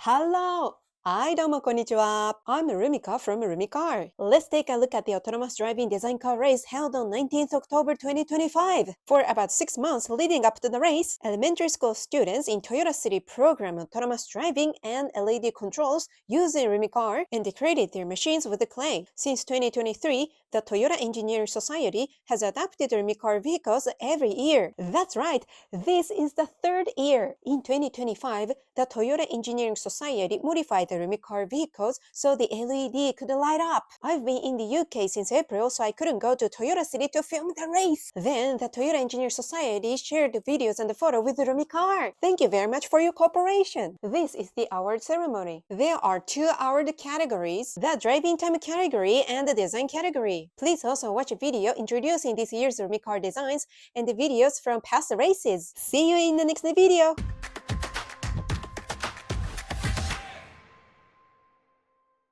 Hello! はい、どうもこんにちは。I'm RumiCar from RumiCar. Let's take a look at the autonomous driving design car race held on 19th October 2025. For about 6 months leading up to the race, elementary school students in Toyota City program autonomous driving and LED controls using RumiCar and decorated their machines with the clay. Since 2023, the Toyota Engineering Society has adapted RumiCar vehicles every year. That's right, this is the third year. In 2025, the Toyota Engineering Society modified the RumiCar vehicles so the LED could light up. I've been in the UK since April, so I couldn't go to Toyota City to film the race. Then the Toyota Engineering Society shared the videos and the photo with the RumiCar. Thank you very much for your cooperation. This is the award ceremony. There are 2 award categories, the driving time category and the design category. Please also watch a video introducing this year's RumiCar designs and the videos from past races. See you in the next video!